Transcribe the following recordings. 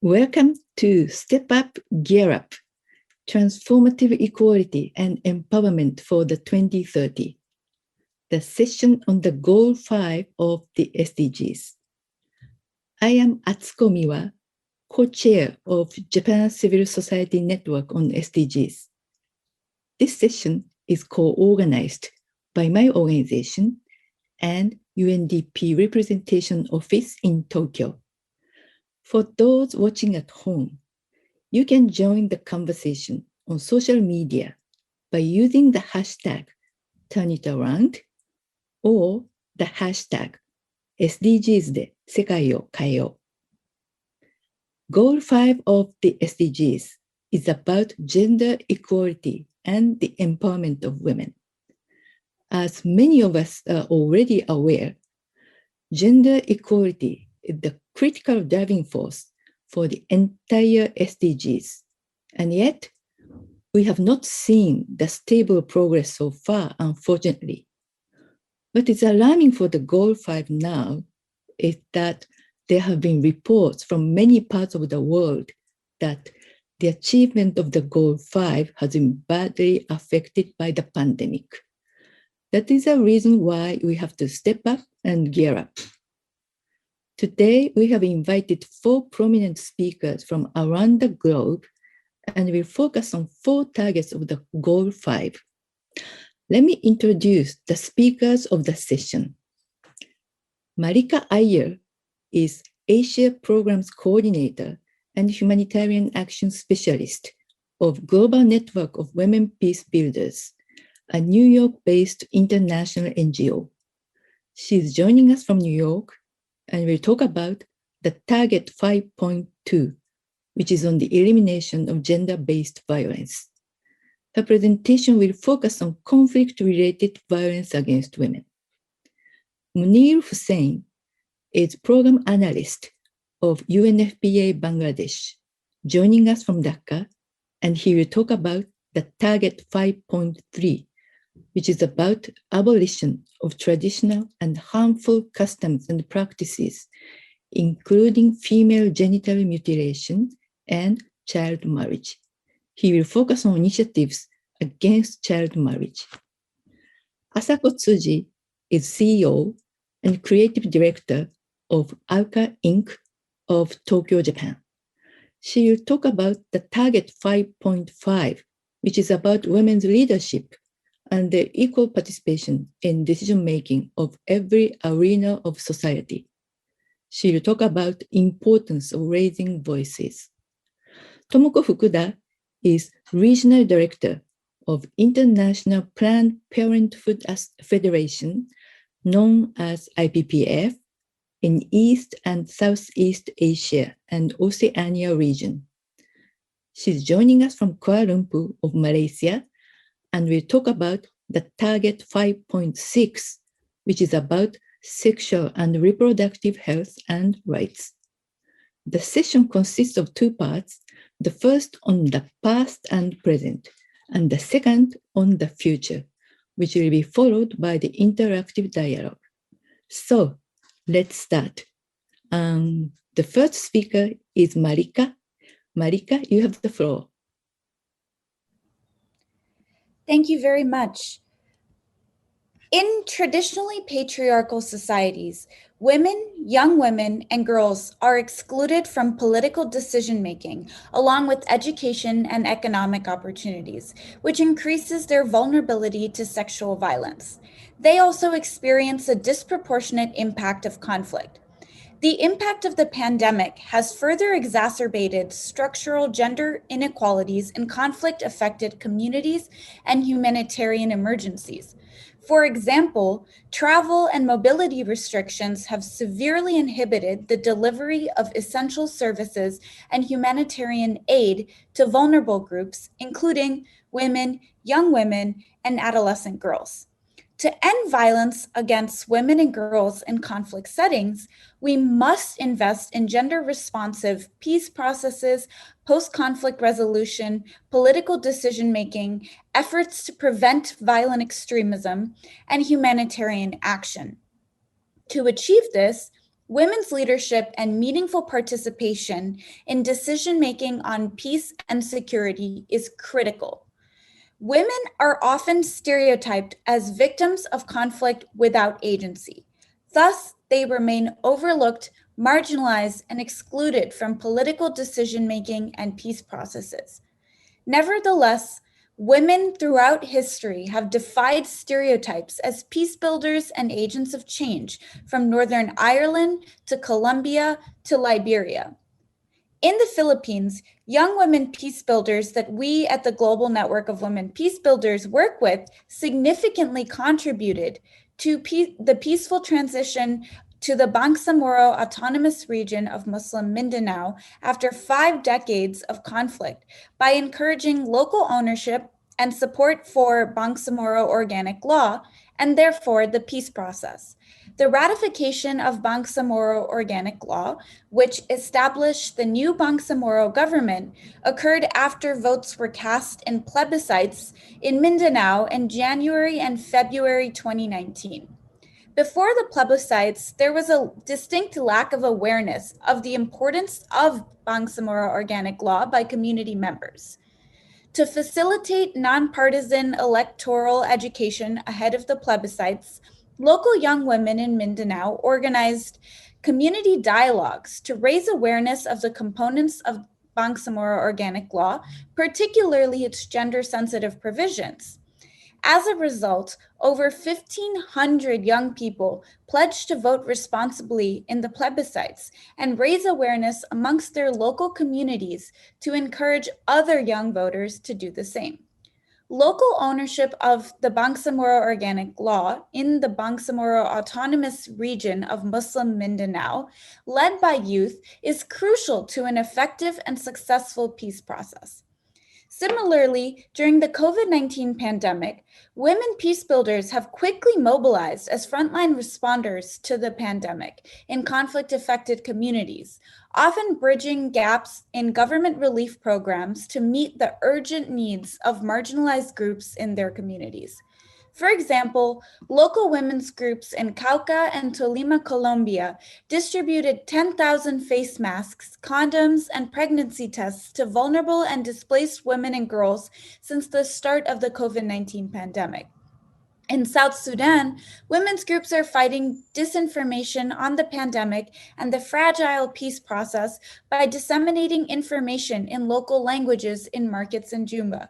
Welcome to Step Up, Gear Up, Transformative Equality and Empowerment for the 2030, the session on the Goal 5 of the SDGs. I am Atsuko Miwa, co-chair of Japan Civil Society Network on SDGs. This session is co-organized by my organization and UNDP Representation Office in Tokyo. For those watching at home, you can join the conversation on social media by using the hashtag #TurnItAround or the hashtag SDGs で世界を変えよう。Goal 5 of the SDGs is about gender equality and the empowerment of women. As many of us are already aware, gender equality is the critical driving force for the entire SDGs, and yet we have not seen the stable progress so far, unfortunately. What is alarming for the Goal 5 now is that there have been reports from many parts of the world that the achievement of the Goal 5 has been badly affected by the pandemic. That is a reason why we have to step up and gear up. Today, we have invited 4 prominent speakers from around the globe, and we'll focus on 4 targets of the Goal 5. Let me introduce the speakers of the session. Marika Iyer is Asia Programs Coordinator and Humanitarian Action Specialist of Global Network of Women Peace Builders, a New York-based international NGO. She is joining us from New York, and we'll talk about the Target 5.2, which is on the elimination of gender-based violence. Her presentation will focus on conflict-related violence against women. Munir Hussain is Program Analyst of UNFPA Bangladesh, joining us from Dhaka, and he will talk about the Target 5.3, which is about abolition of traditional and harmful customs and practices, including female genital mutilation and child marriage. He will focus on initiatives against child marriage. Asako Tsuji is CEO and Creative Director of Alka Inc. of Tokyo, Japan. She will talk about the Target 5.5, which is about women's leadership and their equal participation in decision-making of every arena of society. She will talk about the importance of raising voices. Tomoko Fukuda is Regional Director of International Planned Parenthood Federation, known as IPPF, in East and Southeast Asia and Oceania region. She's joining us from Kuala Lumpur of Malaysia, and we'll talk about the Target 5.6, which is about sexual and reproductive health and rights. The session consists of 2 parts, the first on the past and present, and the second on the future, which will be followed by the interactive dialogue. So let's start. The first speaker is Marika. Marika, you have the floor. Thank you very much. In traditionally patriarchal societies, women, young women, and girls are excluded from political decision-making, along with education and economic opportunities, which increases their vulnerability to sexual violence. They also experience a disproportionate impact of conflict. The impact of the pandemic has further exacerbated structural gender inequalities in conflict-affected communities and humanitarian emergencies. For example, travel and mobility restrictions have severely inhibited the delivery of essential services and humanitarian aid to vulnerable groups, including women, young women, and adolescent girls. To end violence against women and girls in conflict settings, we must invest in gender-responsive peace processes, post-conflict resolution, political decision-making, efforts to prevent violent extremism, and humanitarian action. To achieve this, women's leadership and meaningful participation in decision-making on peace and security is critical. Women are often stereotyped as victims of conflict without agency. Thus, they remain overlooked, marginalized, and excluded from political decision-making and peace processes. Nevertheless, women throughout history have defied stereotypes as peace builders and agents of change, from Northern Ireland to Colombia to Liberia. In the Philippines, young women peace builders that we at the Global Network of Women Peace Builders work with significantly contributed to the peaceful transition to the Bangsamoro Autonomous Region of Muslim Mindanao after 5 decades of conflict by encouraging local ownership and support for Bangsamoro organic law, and therefore the peace process. The ratification of Bangsamoro organic law, which established the new Bangsamoro government, occurred after votes were cast in plebiscites in Mindanao in January and February 2019. Before the plebiscites, there was a distinct lack of awareness of the importance of Bangsamoro organic law by community members. To facilitate nonpartisan electoral education ahead of the plebiscites, local young women in Mindanao organized community dialogues to raise awareness of the components of Bangsamoro organic law, particularly its gender-sensitive provisions. As a result, over 1,500 young people pledged to vote responsibly in the plebiscites and raise awareness amongst their local communities to encourage other young voters to do the same. Local ownership of the Bangsamoro organic law in the Bangsamoro Autonomous Region of Muslim Mindanao, led by youth, is crucial to an effective and successful peace process. Similarly, during the COVID-19 pandemic, women peace builders have quickly mobilized as frontline responders to the pandemic in conflict-affected communities, often bridging gaps in government relief programs to meet the urgent needs of marginalized groups in their communities. For example, local women's groups in Cauca and Tolima, Colombia, distributed 10,000 face masks, condoms, and pregnancy tests to vulnerable and displaced women and girls since the start of the COVID-19 pandemic. In South Sudan, women's groups are fighting disinformation on the pandemic and the fragile peace process by disseminating information in local languages in markets in Jumba.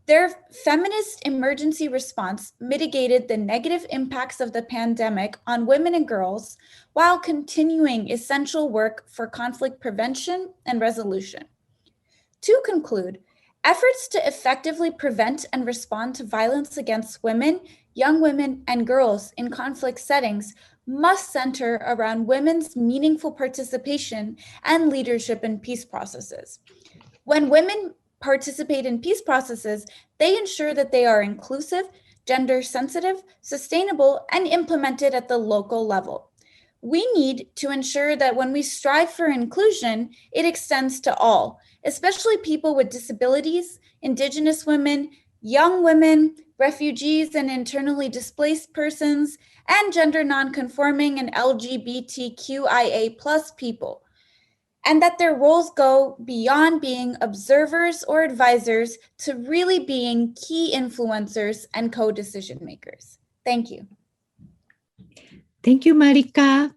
Their feminist emergency response mitigated the negative impacts of the pandemic on women and girls while continuing essential work for conflict prevention and resolution. To conclude, efforts to effectively prevent and respond to violence against women, young women, and girls in conflict settings must center around women's meaningful participation and leadership in peace processes. When women participate in peace processes, they ensure that they are inclusive, gender sensitive, sustainable, and implemented at the local level. We need to ensure that when we strive for inclusion, it extends to all, especially people with disabilities, Indigenous women, young women, refugees and internally displaced persons, and gender nonconforming and LGBTQIA+ people, and that their roles go beyond being observers or advisors to really being key influencers and co-decision makers. Thank you. Thank you, Marika.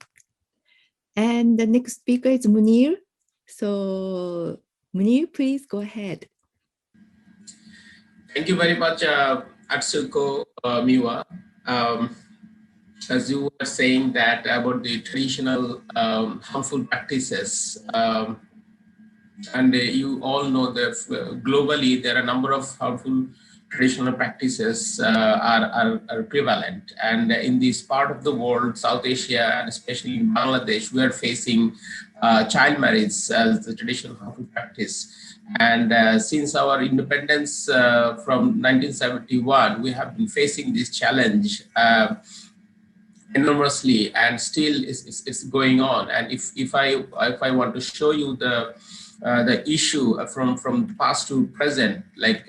And the next speaker is Munir. So Munir, please go ahead. Thank you very much, Atsuko Miwa. As you were saying that about the traditional harmful practices, and you all know that globally there are a number of harmful traditional practices are prevalent, and in this part of the world, South Asia, and especially in Bangladesh, we are facing child marriage as the traditional harmful practice. And since our independence from 1971, we have been facing this challenge enormously, and still it's going on. And if I want to show you the issue from past to present, like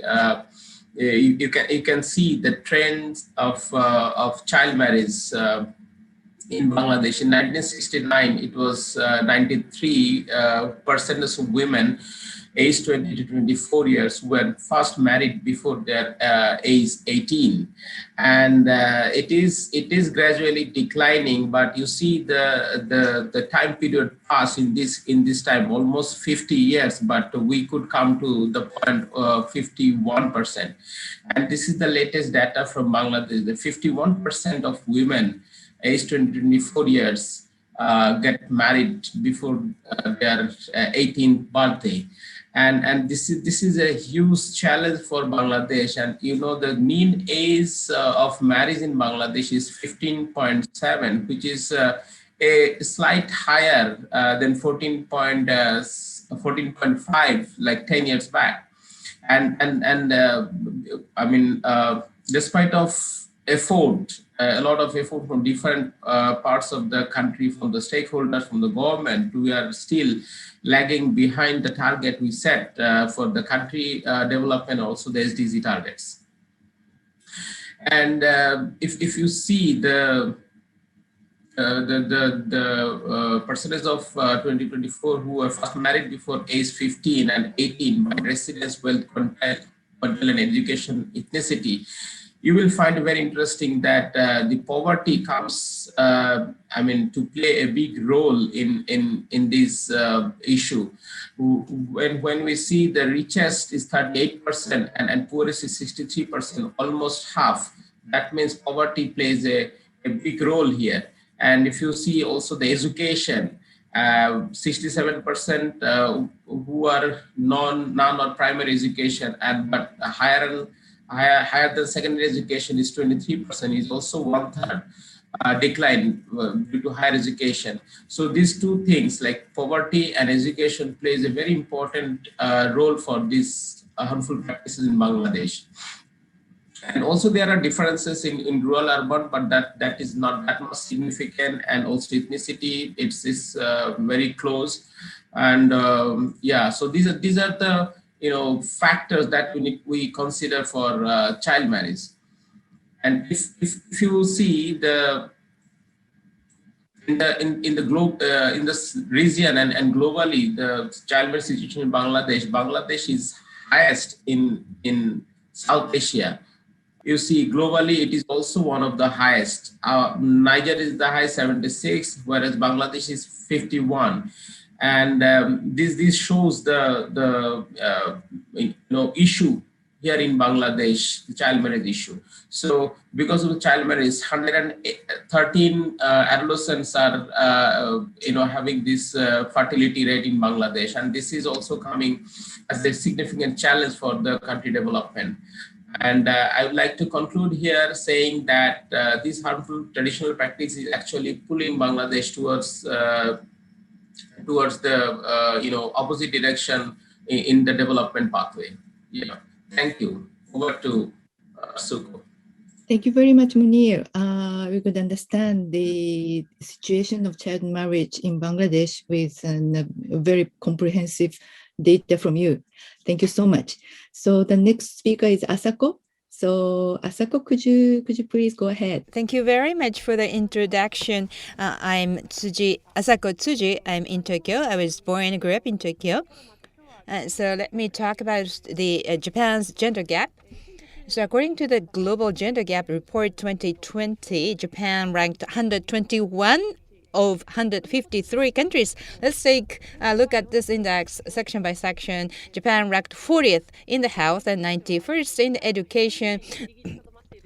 you can see the trends of child marriage in Bangladesh. In 1969, it was 93% of women aged 20 to 24 years were first married before their age 18, and it is gradually declining. But you see the time period pass in this time, almost 50 years, but we could come to the point of 51%. And this is the latest data from Bangladesh. The 51% of women aged 20 to 24 years get married before their 18th birthday. And this is a huge challenge for Bangladesh. And you know, the mean age of marriage in Bangladesh is 15.7, which is a slight higher than 14.5 like 10 years back. And I mean, despite of effort, a lot of effort from different parts of the country, from the stakeholders, from the government, we are still lagging behind the target we set for the country development, also the SDG targets. And if you see the percentage of 2024 who were first married before age 15 and 18 by residence, wealth, content, and education, ethnicity, you will find very interesting that the poverty comes, to play a big role in this issue. When we see the richest is 38% and poorest is 63%, almost half, that means poverty plays a big role here. And if you see also the education, 67% who are non or primary education, but higher than secondary education is 23%, is also 1/3 decline due to higher education. So these two things like poverty and education plays a very important role for these harmful practices in Bangladesh. And also there are differences in rural urban, but that is not that much significant. And also ethnicity, it's very close. And so these are the factors that we consider for child marriage. And if you see in the globe, in this region and globally, the child marriage situation in Bangladesh is highest in South Asia. You see, globally, it is also one of the highest. Niger is the highest, 76, whereas Bangladesh is 51. And this shows the issue here in Bangladesh, the child marriage issue. So because of the child marriage, 113 adolescents are having this fertility rate in Bangladesh, and this is also coming as a significant challenge for the country development. And I would like to conclude here saying that this harmful traditional practice is actually pulling Bangladesh towards the opposite direction in the development pathway. Thank you. Over to Suko. Thank you very much, Munir. We could understand the situation of child marriage in Bangladesh with a very comprehensive data from you. Thank you so much. So the next speaker is Asako. So Asako, could you please go ahead? Thank you very much for the introduction. I'm Asako Tsuji. I'm in Tokyo. I was born and grew up in Tokyo. So let me talk about the Japan's gender gap. So according to the Global Gender Gap Report 2020, Japan ranked 121 of 153 countries. Let's take a look at this index section by section. Japan ranked 40th in the health and 91st in the education.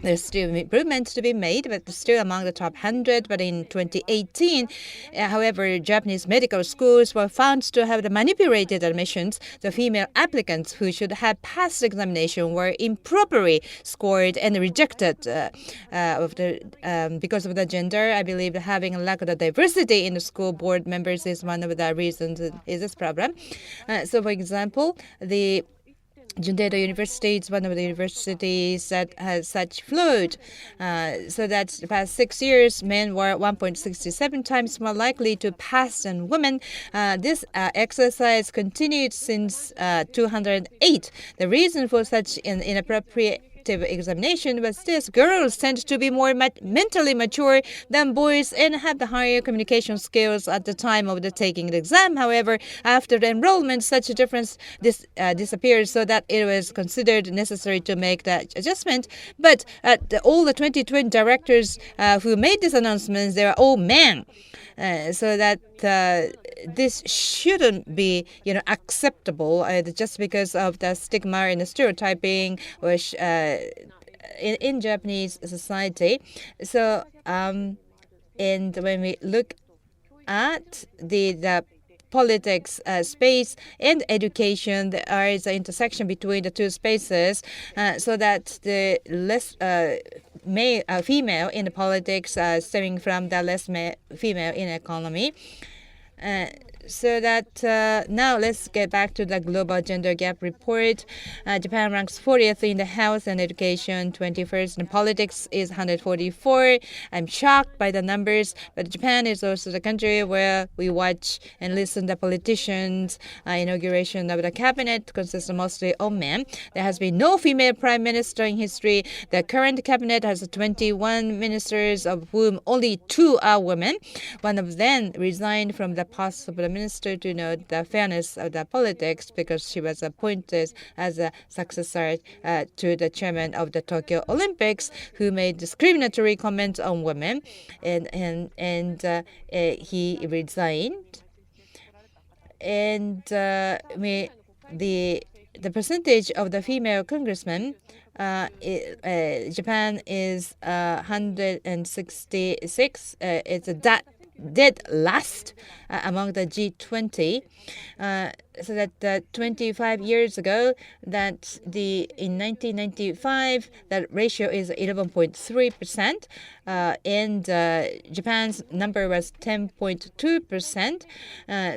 There's still improvements to be made, but still among the top 100. But in 2018, however, Japanese medical schools were found to have the manipulated admissions. The female applicants who should have passed the examination were improperly scored and rejected because of the gender. I believe having a lack of the diversity in the school board members is one of the reasons is this problem. So, for example, the Jundado University is one of the universities that has such flood. So that the past 6 years, men were 1.67 times more likely to pass than women. This exercise continued since 2008. The reason for such inappropriate qualitative examination was this: girls tend to be more mentally mature than boys and have the higher communication skills at the time of the taking the exam. However, after the enrollment, such a difference disappeared, so that it was considered necessary to make that adjustment. But all the 2020 directors who made these announcements, they are all men. So that this shouldn't be, acceptable just because of the stigma and the stereotyping which in Japanese society. So and when we look at the politics space and education, there is an intersection between the two spaces, so that the less female in the politics stemming from the less female in economy. So that now let's get back to the Global Gender Gap Report. Japan ranks 40th in the health and education, 21st in politics is 144. I'm shocked by the numbers, but Japan is also the country where we watch and listen to politicians. Inauguration of the cabinet consists mostly of men. There has been no female prime minister in history. The current cabinet has 21 ministers, of whom only 2 are women. One of them resigned from the post of the minister to note the fairness of the politics, because she was appointed as a successor to the chairman of the Tokyo Olympics, who made discriminatory comments on women, and he resigned. And the percentage of the female congressmen, Japan is 166. It's a dead last among the G20, so that 25 years ago, that in 1995, that ratio is 11.3%, and Japan's number was 10.2%.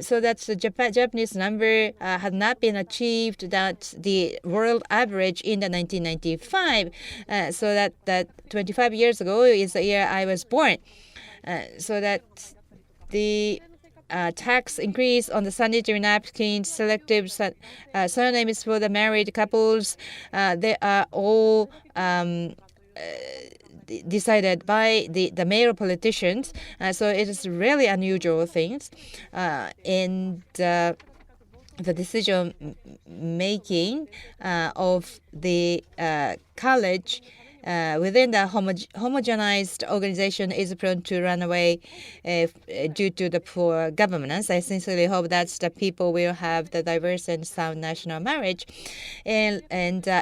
So that the Japanese number had not been achieved, that the world average in the 1995. So that 25 years ago is the year I was born. So that the tax increase on the sanitary napkins, selective surnames for the married couples, they are all decided by the male politicians. So it is really unusual things. And the decision making of the college within the homogenized organization is prone to run away due to the poor governance. I sincerely hope that the people will have the diverse and sound national marriage. And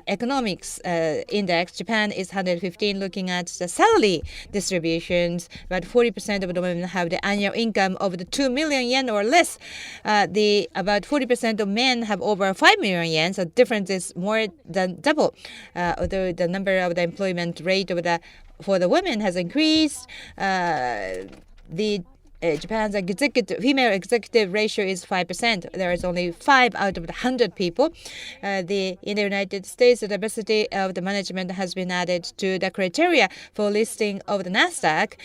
economics index, Japan is 115. Looking at the salary distributions, about 40% of the women have the annual income of the 2 million yen or less. About 40% of men have over 5 million yen. So the difference is more than double. Although the number of the employment rate for the women has increased, Japan's female executive ratio is 5%. There is only 5 out of the 100 people. In the United States, the diversity of the management has been added to the criteria for listing of the NASDAQ,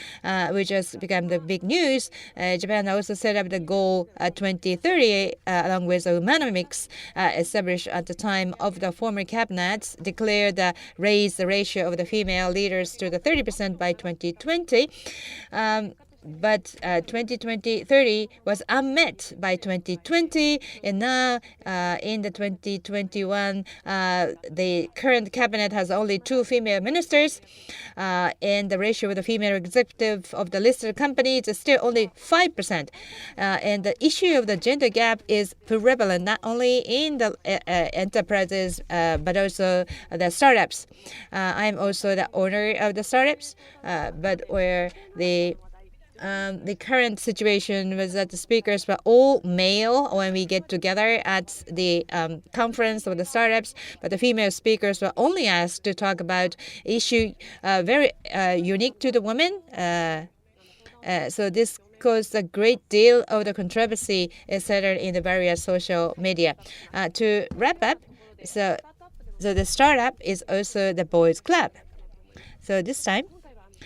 which has become the big news. Japan also set up the goal 2030, along with the Umanomics established at the time of the former cabinets, declared raise the ratio of the female leaders to the 30% by 2020. But 2030 was unmet by 2020, and now in the 2021, the current cabinet has only 2 female ministers, and the ratio of the female executive of the listed companies is still only 5%. And the issue of the gender gap is prevalent not only in the enterprises, but also the startups. I'm also the owner of the startups, but where the current situation was that the speakers were all male when we get together at the conference of the startups, but the female speakers were only asked to talk about issue very unique to the women. So this caused a great deal of the controversy, etc., in the various social media. To wrap up, so the startup is also the boys' club. So this time,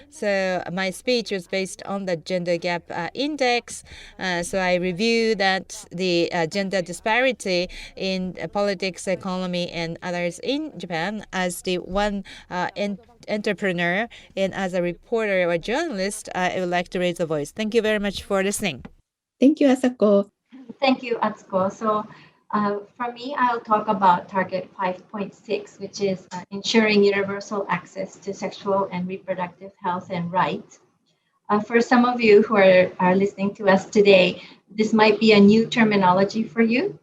So my speech was based on the gender gap index. So I reviewed that the gender disparity in politics, economy, and others in Japan as the one entrepreneur and as a reporter or journalist. I would like to raise a voice. Thank you very much for listening. Thank you, Asako. Thank you, Atsuko. So for me, I'll talk about target 5.6, which is ensuring universal access to sexual and reproductive health and rights. For some of you who are listening to us today, this might be a new terminology for you.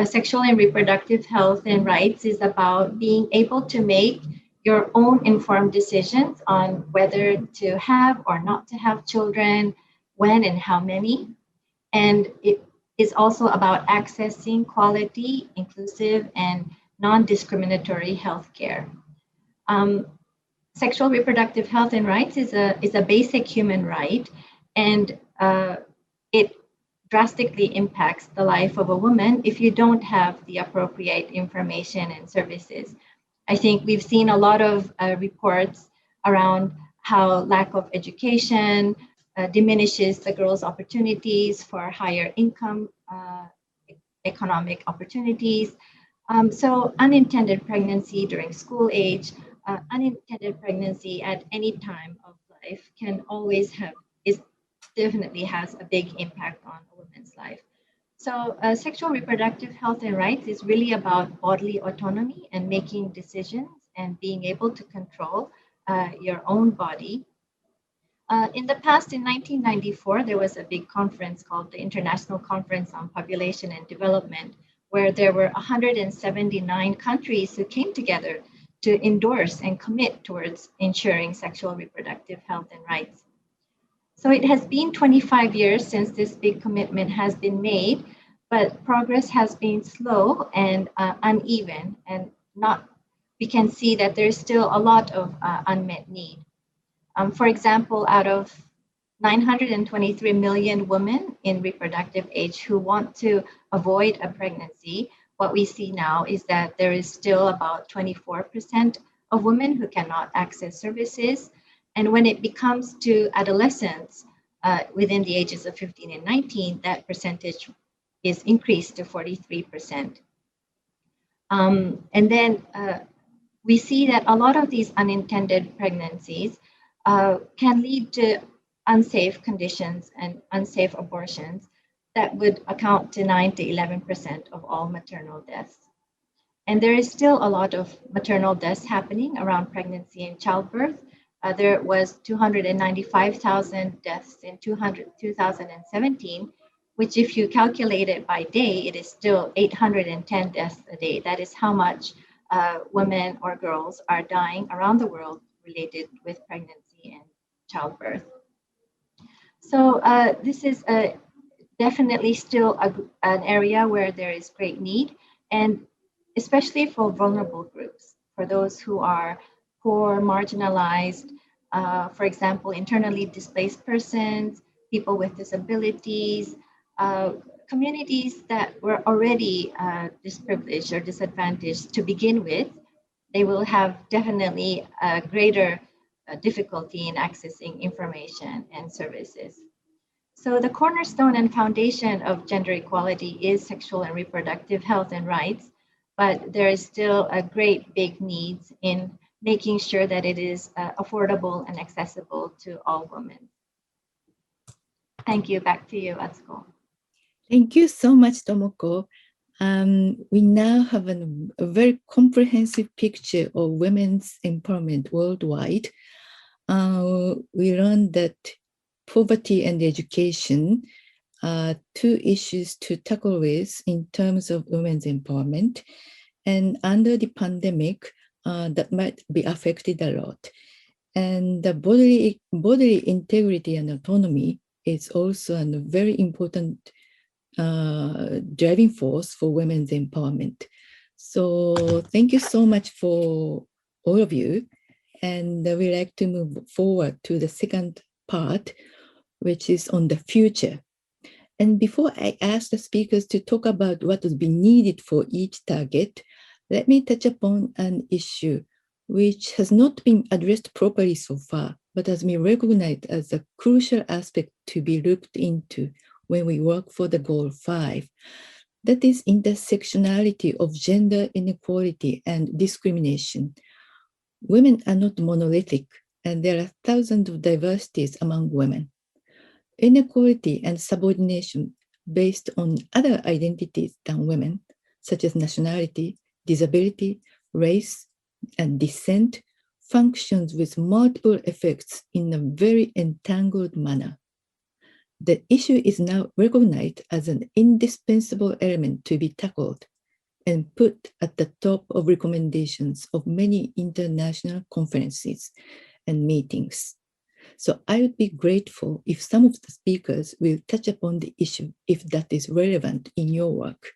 Sexual and reproductive health and rights is about being able to make your own informed decisions on whether to have or not to have children, when and how many. And it is also about accessing quality, inclusive, and non-discriminatory healthcare. Sexual reproductive health and rights is a basic human right, and it drastically impacts the life of a woman if you don't have the appropriate information and services. I think we've seen a lot of reports around how lack of education diminishes the girls' opportunities for higher income, economic opportunities. So unintended pregnancy during school age, unintended pregnancy at any time of life can always definitely has a big impact on a woman's life. So sexual reproductive health and rights is really about bodily autonomy and making decisions and being able to control your own body. In the past, in 1994, there was a big conference called the International Conference on Population and Development, where there were 179 countries who came together to endorse and commit towards ensuring sexual reproductive health and rights. So it has been 25 years since this big commitment has been made, but progress has been slow and uneven, and we can see that there's still a lot of unmet need. For example, out of 923 million women in reproductive age who want to avoid a pregnancy, what we see now is that there is still about 24% of women who cannot access services. And when it becomes to adolescents within the ages of 15 and 19, that percentage is increased to 43%. And then we see that a lot of these unintended pregnancies can lead to unsafe conditions and unsafe abortions that would account to 9 to 11% of all maternal deaths. And there is still a lot of maternal deaths happening around pregnancy and childbirth. There was 295,000 deaths in 2017, which if you calculate it by day, it is still 810 deaths a day. That is how much women or girls are dying around the world related with pregnancy and childbirth. So this is definitely still an area where there is great need, and especially for vulnerable groups, for those who are poor, marginalized, for example, internally displaced persons, people with disabilities, communities that were already disprivileged or disadvantaged to begin with. They will have definitely a greater difficulty in accessing information and services. So the cornerstone and foundation of gender equality is sexual and reproductive health and rights, but there is still a great big needs in making sure that it is affordable and accessible to all women. Thank you. Back to you, Atsuko. Thank you so much, Tomoko. We now have a very comprehensive picture of women's empowerment worldwide. We learned that poverty and education are two issues to tackle with in terms of women's empowerment. And under the pandemic, that might be affected a lot. And the bodily integrity and autonomy is also a very important driving force for women's empowerment. So thank you so much for all of you. And we'd like to move forward to the second part, which is on the future. And before I ask the speakers to talk about what would be needed for each target, let me touch upon an issue which has not been addressed properly so far, but as we recognize as a crucial aspect to be looked into when we work for the goal 5, that is intersectionality of gender inequality and discrimination. Women are not monolithic, and there are thousands of diversities among women. Inequality and subordination based on other identities than women, such as nationality, disability, race, and descent, functions with multiple effects in a very entangled manner. The issue is now recognized as an indispensable element to be tackled and put at the top of recommendations of many international conferences and meetings. So I would be grateful if some of the speakers will touch upon the issue if that is relevant in your work.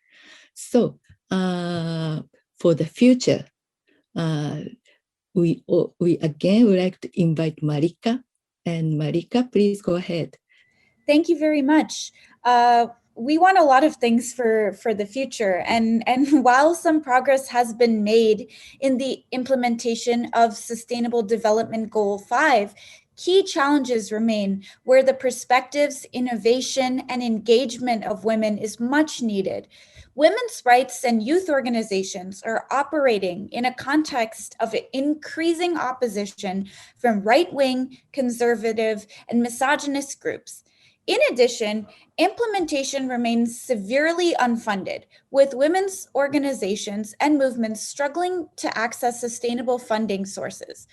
So for the future, we again would like to invite Marika. And Marika, please go ahead. Thank you very much. We want a lot of things for the future. And while some progress has been made in the implementation of Sustainable Development Goal 5, key challenges remain where the perspectives, innovation, and engagement of women is much needed. Women's rights and youth organizations are operating in a context of increasing opposition from right-wing, conservative, and misogynist groups. In addition, implementation remains severely unfunded, with women's organizations and movements struggling to access sustainable funding sources.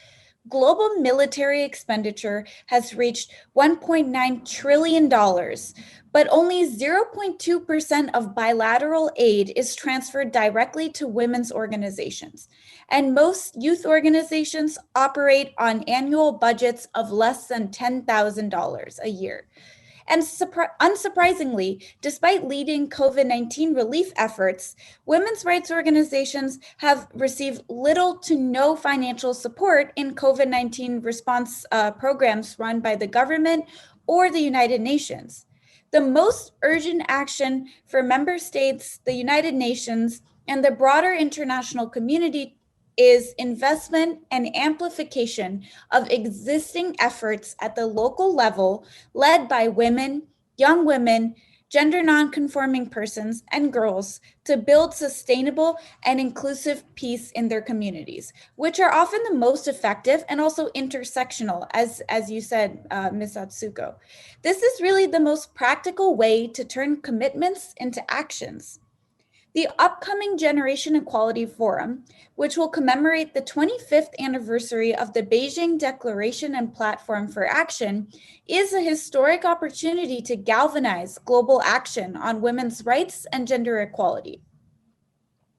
Global military expenditure has reached $1.9 trillion, but only 0.2% of bilateral aid is transferred directly to women's organizations. And most youth organizations operate on annual budgets of less than $10,000 a year. And unsurprisingly, despite leading COVID-19 relief efforts, women's rights organizations have received little to no financial support in COVID-19 response programs run by the government or the United Nations. The most urgent action for member states, the United Nations, and the broader international community is investment and amplification of existing efforts at the local level led by women, young women, gender nonconforming persons, and girls to build sustainable and inclusive peace in their communities, which are often the most effective and also intersectional, as you said, Ms. Atsuko. This is really the most practical way to turn commitments into actions. The upcoming Generation Equality Forum, which will commemorate the 25th anniversary of the Beijing Declaration and Platform for Action, is a historic opportunity to galvanize global action on women's rights and gender equality.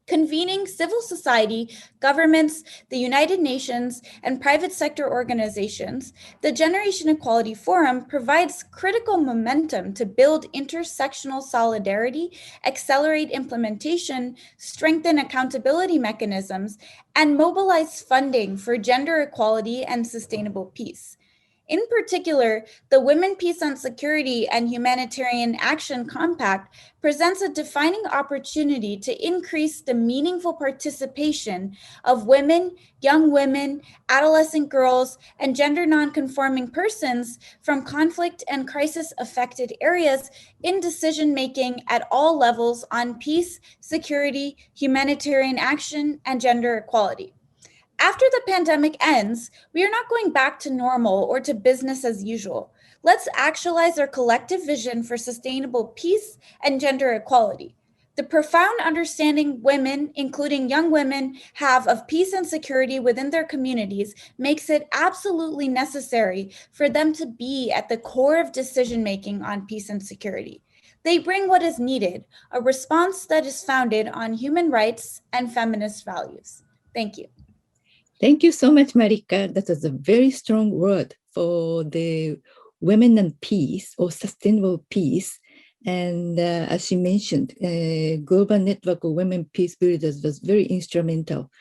Convening civil society, governments, the United Nations, and private sector organizations, the Generation Equality Forum provides critical momentum to build intersectional solidarity, accelerate implementation, strengthen accountability mechanisms, and mobilize funding for gender equality and sustainable peace. In particular, the Women, Peace and Security and Humanitarian Action Compact presents a defining opportunity to increase the meaningful participation of women, young women, adolescent girls, and gender nonconforming persons from conflict and crisis-affected areas in decision-making at all levels on peace, security, humanitarian action, and gender equality. After the pandemic ends, we are not going back to normal or to business as usual. Let's actualize our collective vision for sustainable peace and gender equality. The profound understanding women, including young women, have of peace and security within their communities makes it absolutely necessary for them to be at the core of decision-making on peace and security. They bring what is needed, a response that is founded on human rights and feminist values. Thank you. Thank you so much, Marika. That was a very strong word for the women and peace or sustainable peace. And as she mentioned, Global Network of Women Peace Builders was very instrumental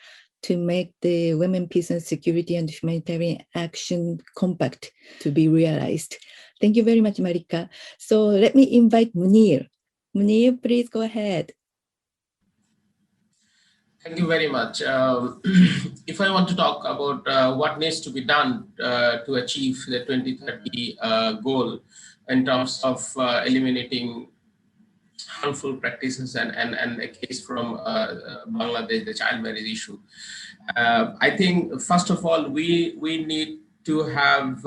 to make the Women, Peace and Security and Humanitarian Action Compact to be realized. Thank you very much, Marika. So let me invite Munir. Munir, please go ahead. Thank you very much. If I want to talk about what needs to be done to achieve the 2030 goal in terms of eliminating harmful practices and a case from Bangladesh, the child marriage issue, I think first of all we need to have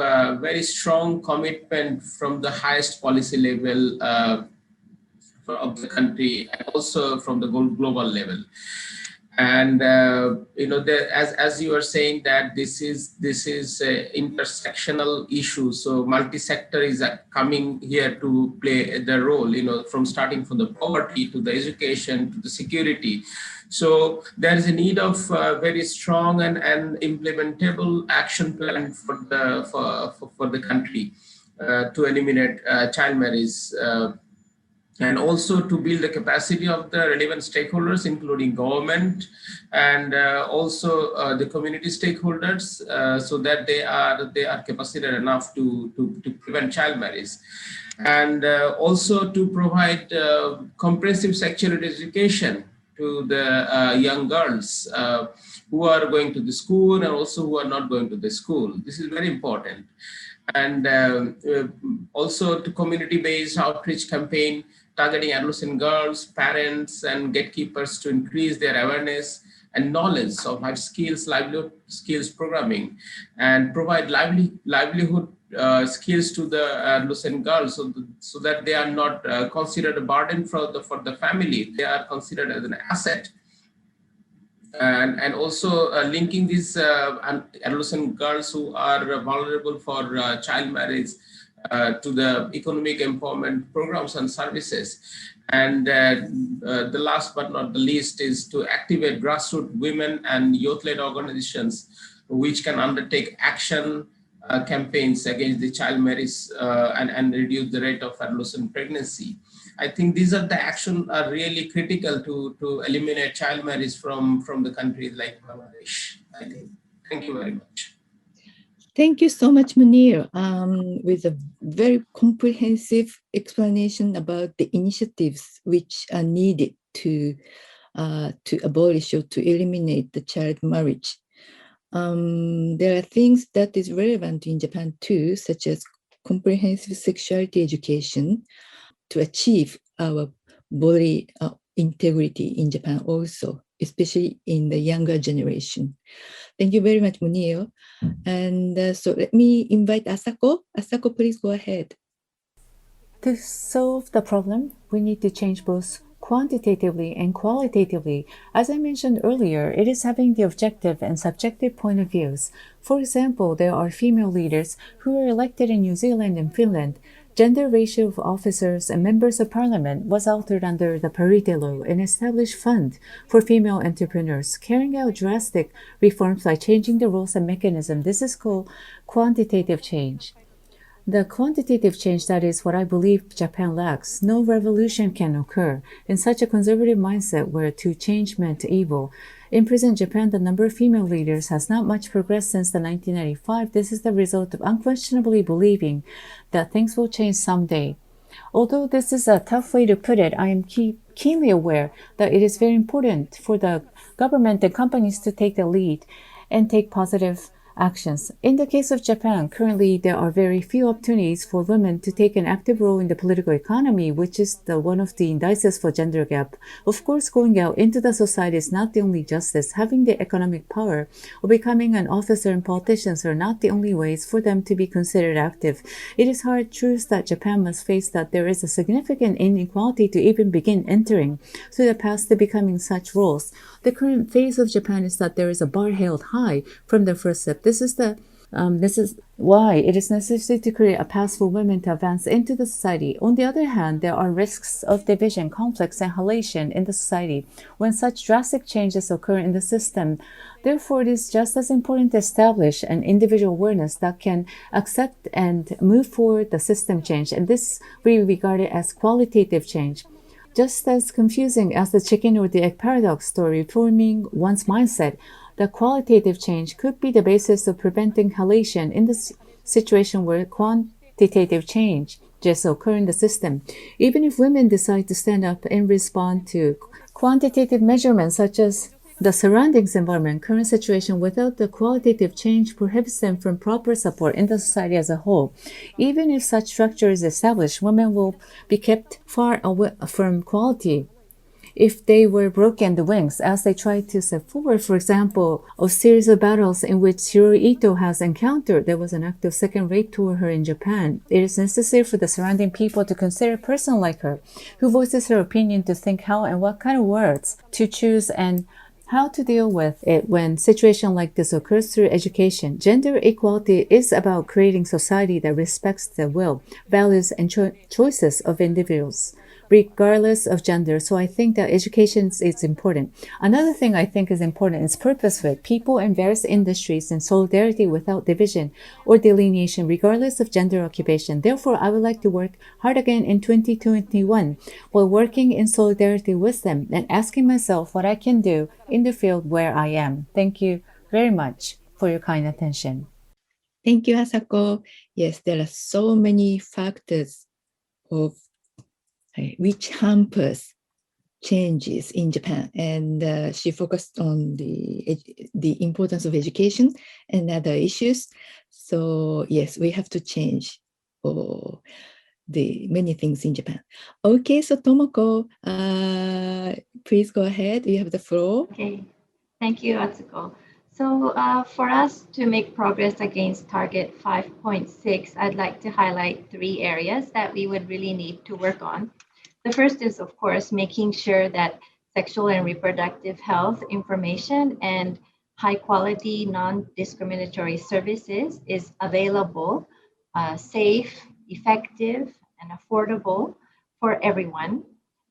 very strong commitment from the highest policy level of the country and also from the global level. And as you are saying that this is a intersectional issue, so multi-sector is coming here to play the role, from starting from the poverty to the education to the security. So there is a need of very strong and implementable action plan for the country to eliminate child marriage. And also to build the capacity of the relevant stakeholders, including government and also the community stakeholders, so that they are capacited enough to prevent child marriage. And also to provide comprehensive sexuality education to the young girls who are going to the school and also who are not going to the school. This is very important. And also to community-based outreach campaign targeting adolescent girls, parents, and gatekeepers to increase their awareness and knowledge of life skills, livelihood skills programming, and provide livelihood skills to the adolescent girls so that they are not considered a burden for the family. They are considered as an asset. And also linking these adolescent girls who are vulnerable for child marriage to the economic empowerment programs and services. And the last but not the least is to activate grassroots women and youth-led organizations which can undertake action campaigns against the child marriage and reduce the rate of adolescent pregnancy. I think these are the actions are really critical to eliminate child marriage from the countries like Bangladesh, I think. Thank you very much. Thank you so much, Munir, with a very comprehensive explanation about the initiatives which are needed to abolish or to eliminate the child marriage. There are things that is relevant in Japan too, such as comprehensive sexuality education to achieve our body integrity in Japan also, especially in the younger generation. Thank you very much, Munir. And so let me invite Asako. Asako, please go ahead. To solve the problem, we need to change both quantitatively and qualitatively. As I mentioned earlier, it is having the objective and subjective point of views. For example, there are female leaders who were elected in New Zealand and Finland. Gender ratio of officers and members of parliament was altered under the parity law and established fund for female entrepreneurs, carrying out drastic reforms by changing the rules and mechanism. This is called quantitative change. The quantitative change, that is what I believe Japan lacks. No revolution can occur in such a conservative mindset where to change meant evil. In present Japan, the number of female leaders has not much progressed since the 1995. This is the result of unquestionably believing that things will change someday. Although this is a tough way to put it, I am keenly aware that it is very important for the government and companies to take the lead and take positive actions. In the case of Japan, currently there are very few opportunities for women to take an active role in the political economy, which is one of the indices for gender gap. Of course, going out into the society is not the only justice. Having the economic power or becoming an officer and politicians are not the only ways for them to be considered active. It is hard truth that Japan must face that there is a significant inequality to even begin entering through the path to becoming such roles. The current phase of Japan is that there is a bar held high from the first step. This is why it is necessary to create a path for women to advance into the society. On the other hand, there are risks of division, conflicts, and halation in the society when such drastic changes occur in the system. Therefore, it is just as important to establish an individual awareness that can accept and move forward the system change, and this we regard it as qualitative change. Just as confusing as the chicken or the egg paradox story, reforming one's mindset, the qualitative change could be the basis of preventing halation in the situation where quantitative change just occur in the system. Even if women decide to stand up and respond to quantitative measurements such as the surroundings environment, current situation without the qualitative change prohibits them from proper support in the society as a whole. Even if such structure is established, women will be kept far away from quality if they were broken the wings as they try to step forward. For example, a series of battles in which Shiro Ito has encountered, there was an act of second rape toward her in Japan. It is necessary for the surrounding people to consider a person like her, who voices her opinion, to think how and what kind of words to choose and how to deal with it when situation like this occurs through education. Gender equality is about creating society that respects the will, values, and choices of individuals, regardless of gender. So I think that education is important. Another thing I think is important is purposeful. People in various industries in solidarity without division or delineation, regardless of gender occupation. Therefore, I would like to work hard again in 2021 while working in solidarity with them and asking myself what I can do in the field where I am. Thank you very much for your kind attention. Thank you, Asako. Yes, there are so many factors of which hampers changes in Japan, and she focused on the importance of education and other issues. So yes, we have to change the many things in Japan. Okay, so Tomoko, please go ahead. You have the floor. Okay, thank you, Atsuko. So for us to make progress against target 5.6, I'd like to highlight 3 areas that we would really need to work on. The first is, of course, making sure that sexual and reproductive health information and high quality, non-discriminatory services is available, safe, effective, and affordable for everyone.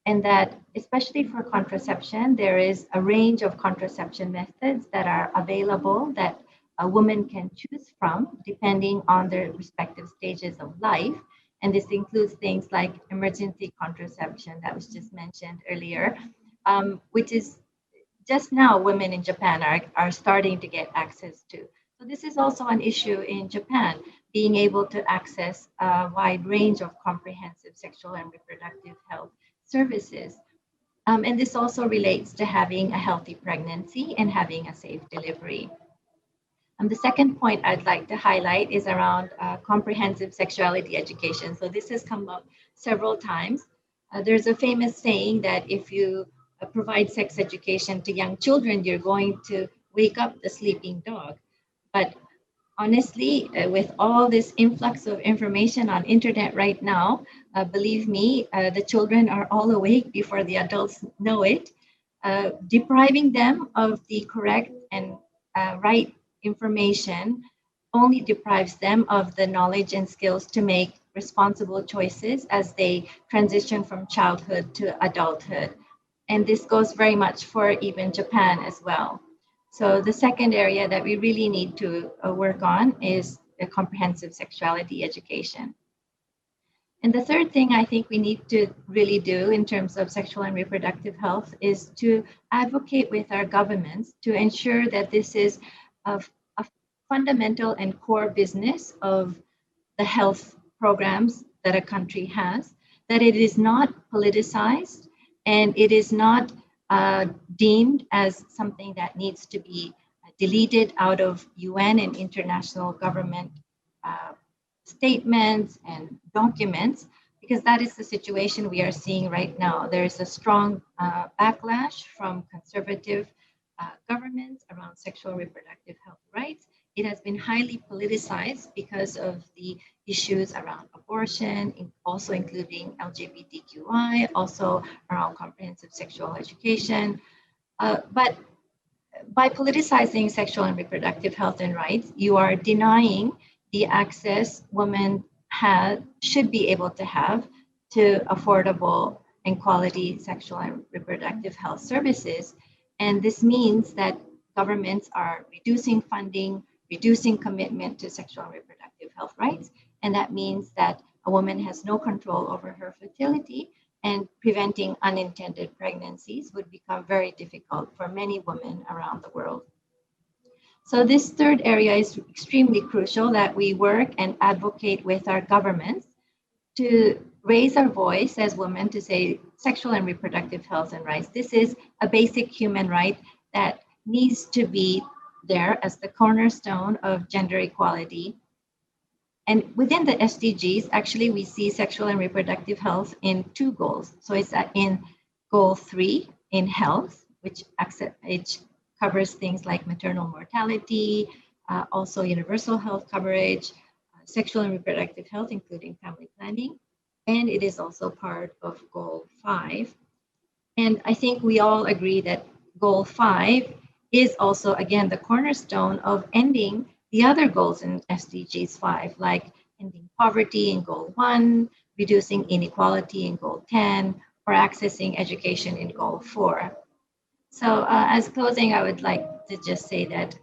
And that, especially for contraception, there is a range of contraception methods that are available that a woman can choose from depending on their respective stages of life. And this includes things like emergency contraception that was just mentioned earlier, which is just now women in Japan are starting to get access to. So this is also an issue in Japan, being able to access a wide range of comprehensive sexual and reproductive health services. And this also relates to having a healthy pregnancy and having a safe delivery. The second point I'd like to highlight is around comprehensive sexuality education. So this has come up several times. There's a famous saying that if you provide sex education to young children, you're going to wake up the sleeping dog. But honestly, with all this influx of information on internet right now, believe me, the children are all awake before the adults know it. Depriving them of the correct and right information only deprives them of the knowledge and skills to make responsible choices as they transition from childhood to adulthood. And this goes very much for even Japan as well. So the second area that we really need to work on is a comprehensive sexuality education. And the third thing I think we need to really do in terms of sexual and reproductive health is to advocate with our governments to ensure that this is a fundamental and core business of the health programs that a country has, that it is not politicized and it is not deemed as something that needs to be deleted out of UN and international government statements and documents, because that is the situation we are seeing right now. There is a strong backlash from conservative governments around sexual and reproductive health rights. It has been highly politicized because of the issues around abortion, also including LGBTQI, also around comprehensive sexual education. But by politicizing sexual and reproductive health and rights, you are denying the access women should be able to have to affordable and quality sexual and reproductive health services. And this means that governments are reducing funding, reducing commitment to sexual and reproductive health rights. And that means that a woman has no control over her fertility, and preventing unintended pregnancies would become very difficult for many women around the world. So this third area is extremely crucial, that we work and advocate with our governments to raise our voice as women to say sexual and reproductive health and rights. This is a basic human right that needs to be there as the cornerstone of gender equality. And within the SDGs, actually, we see sexual and reproductive health in 2 goals. So it's in goal 3 in health, which covers things like maternal mortality, also universal health coverage, sexual and reproductive health, including family planning. And it is also part of goal 5. And I think we all agree that goal 5 is also, again, the cornerstone of ending the other goals in SDGs 5, like ending poverty in goal 1, reducing inequality in goal 10, or accessing education in goal 4. So as closing, I would like to just say that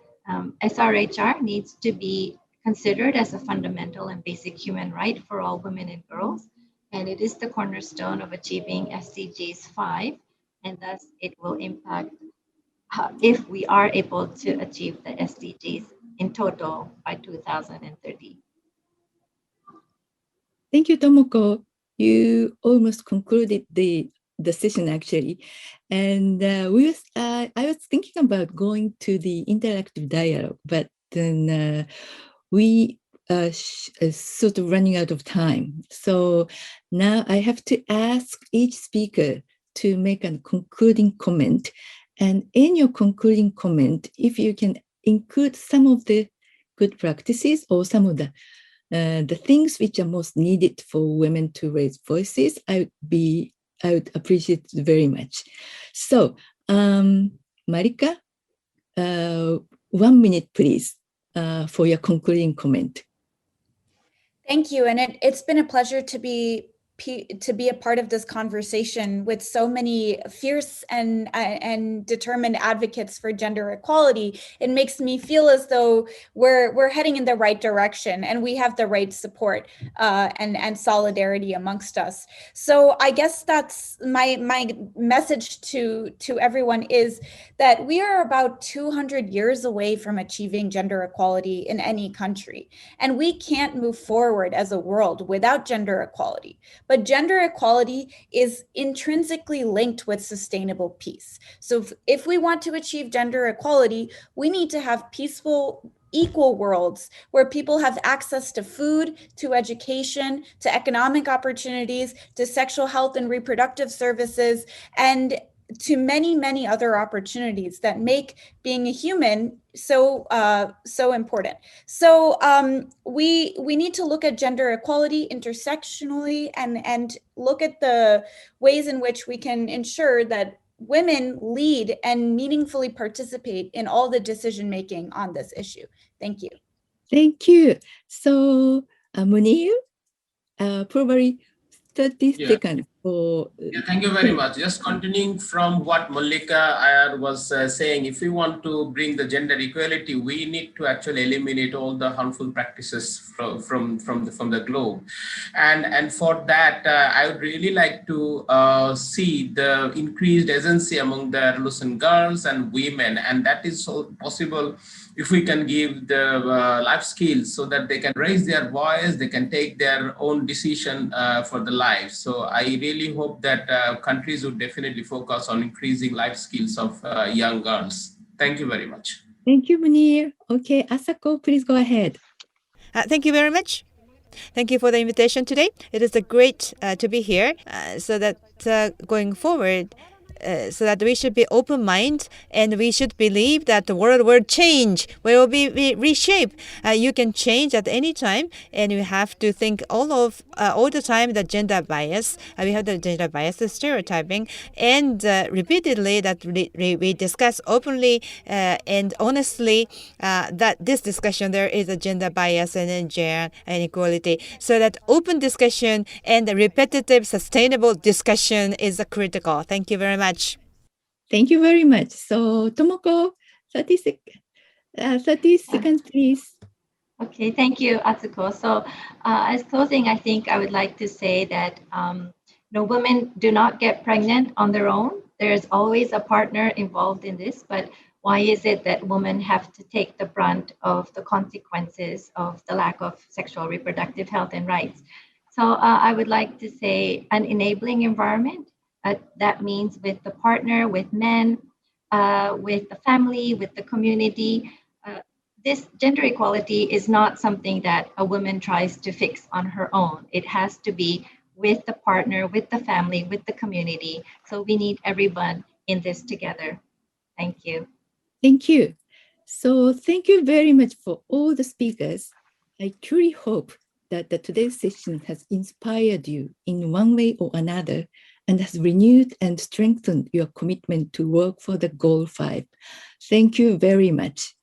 SRHR needs to be considered as a fundamental and basic human right for all women and girls. And it is the cornerstone of achieving SDGs 5. And thus it will impact if we are able to achieve the SDGs in total by 2030. Thank you, Tomoko. You almost concluded the session actually. And I was thinking about going to the interactive dialogue, but then we sort of running out of time. So now I have to ask each speaker to make a concluding comment. And in your concluding comment, if you can include some of the good practices or some of the things which are most needed for women to raise voices, I would appreciate it very much. So, Marika, 1 minute, please, for your concluding comment. Thank you. And it's been a pleasure to be a part of this conversation with so many fierce and determined advocates for gender equality. It makes me feel as though we're heading in the right direction and we have the right support and solidarity amongst us. So I guess that's my message to everyone is that we are about 200 years away from achieving gender equality in any country. And we can't move forward as a world without gender equality. But gender equality is intrinsically linked with sustainable peace. So if we want to achieve gender equality, we need to have peaceful, equal worlds where people have access to food, to education, to economic opportunities, to sexual health and reproductive services, and to many, many other opportunities that make being a human so important. So we need to look at gender equality intersectionally and look at the ways in which we can ensure that women lead and meaningfully participate in all the decision making on this issue. Thank you. Thank you. So, Munir, probably 30 seconds for... thank you very much. Just continuing from what Mallika Iyer was saying, if we want to bring the gender equality, we need to actually eliminate all the harmful practices from the globe. And for that, I would really like to see the increased agency among the adolescent girls and women. And that is so possible if we can give the life skills so that they can raise their voice, they can take their own decision for the life. So I really hope that countries would definitely focus on increasing life skills of young girls. Thank you very much. Thank you, Munir. Okay, Asako, please go ahead. Thank you very much. Thank you for the invitation today. It is great to be here so that going forward, so that we should be open-minded and we should believe that the world will change, will be reshaped. You can change at any time, and you have to think all the time the gender bias. We have the gender bias, the stereotyping, and repeatedly that we discuss openly and honestly that this discussion there is a gender bias and gender inequality. So that open discussion and the repetitive, sustainable discussion is critical. Thank you very much. Thank you very much. So, Tomoko, 30 seconds, please. Okay, thank you, Atsuko. So, as closing, I think I would like to say that women do not get pregnant on their own. There's always a partner involved in this, but why is it that women have to take the brunt of the consequences of the lack of sexual reproductive health and rights? So I would like to say an enabling environment. That means with the partner, with men, with the family, with the community. This gender equality is not something that a woman tries to fix on her own. It has to be with the partner, with the family, with the community. So we need everyone in this together. Thank you. Thank you. So thank you very much for all the speakers. I truly hope that today's session has inspired you in one way or another and has renewed and strengthened your commitment to work for the Goal 5. Thank you very much.